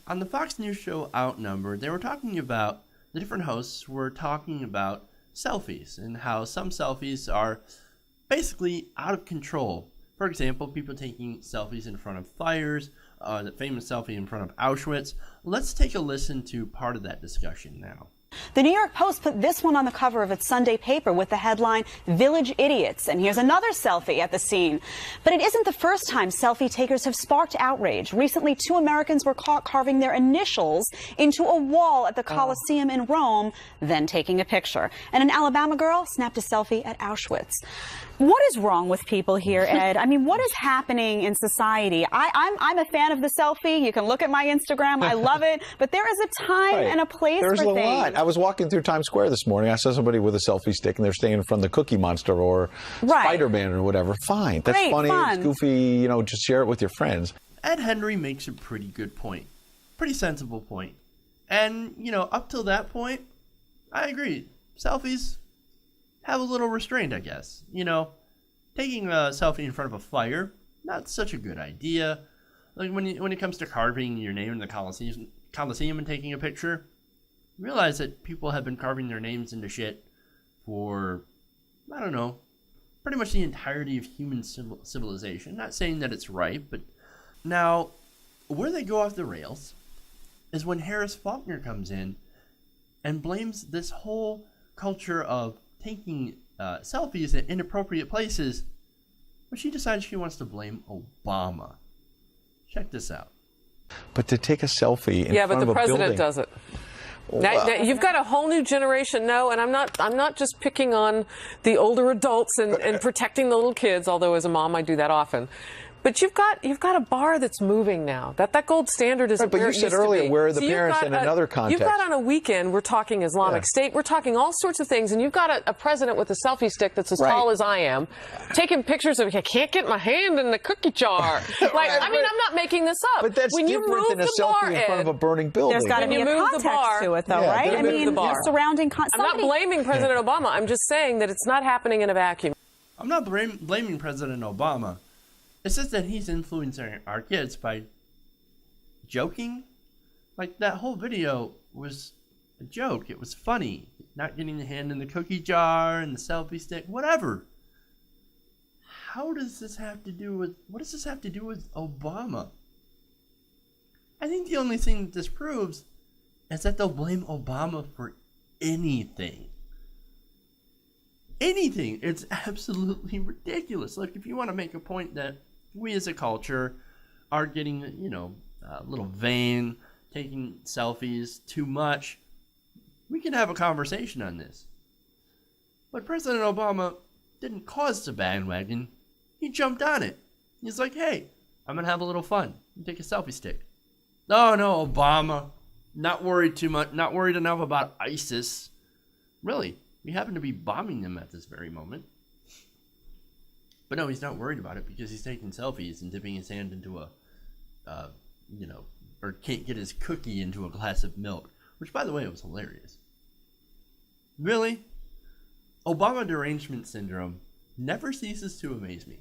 On the Fox News show Outnumbered, they were talking about, the different hosts were talking about selfies and how some selfies are basically out of control. For example, people taking selfies in front of fires, the famous selfie in front of Auschwitz. Let's take a listen to part of that discussion now. The New York Post put this one on the cover of its Sunday paper with the headline, "Village Idiots." And here's another selfie at the scene. But it isn't the first time selfie takers have sparked outrage. Recently, 2 Americans were caught carving their initials into a wall at the Colosseum in Rome, then taking a picture. And an Alabama girl snapped a selfie at Auschwitz. What is wrong with people here, Ed? I mean, what is happening in society? I'm a fan of the selfie. You can look at my Instagram. I love it. But there is a time and a place There's for a things. lot. I was walking through Times Square this morning. I saw somebody with a selfie stick, and they're standing in front of the Cookie Monster or Spider-Man or whatever. Fine. That's Great, funny. fun. It's goofy. You know, just share it with your friends. Ed Henry makes a pretty good point. Pretty sensible point. And, you know, up till that point, I agree. Selfies have a little restraint, I guess. You know, taking a selfie in front of a fire, not such a good idea. Like when it comes to carving your name in the Colosseum and taking a picture, realize that people have been carving their names into shit for, I don't know, pretty much the entirety of human civilization. Not saying that it's right, but now where they go off the rails is when Harris Faulkner comes in and blames this whole culture of taking selfies at inappropriate places, but she decides she wants to blame Obama. Check this out. But to take a selfie in front of a building. Yeah, but the president does it. Now, you've got a whole new generation. No, and I'm not just picking on the older adults and protecting the little kids, although as a mom I do that often. But you've got a bar that's moving now. That gold standard is right, but where you it said used to earlier be. where are the So parents in another context. You've got on a weekend, we're talking Islamic State, we're talking all sorts of things, and you've got a president with a selfie stick that's as tall as I am, taking pictures of, I can't get my hand in the cookie jar. Like, I mean, I'm not making this up. But that's when different you move than a the selfie bar, in front of a burning building. There's got to be a context to it, though, right? I mean, you're surrounding. I'm not blaming President Obama. I'm just saying that it's not happening in a vacuum. I'm not blaming President Obama. It's just that he's influencing our kids by joking. Like, that whole video was a joke. It was funny. Not getting the hand in the cookie jar and the selfie stick, whatever. How does this have to do with, what does this have to do with Obama? I think the only thing that this proves is that they'll blame Obama for anything. Anything. It's absolutely ridiculous. Look, if you want to make a point that we as a culture are getting, you know, a little vain, taking selfies too much, we can have a conversation on this. But President Obama didn't cause the bandwagon. He jumped on it. He's like, hey, I'm going to have a little fun. You take a selfie stick. No, Obama. Not worried too much. Not worried enough about ISIS. Really, we happen to be bombing them at this very moment. But no, he's not worried about it because he's taking selfies and dipping his hand into a, you know, or can't get his cookie into a glass of milk. Which, by the way, was hilarious. Really? Obama derangement syndrome never ceases to amaze me.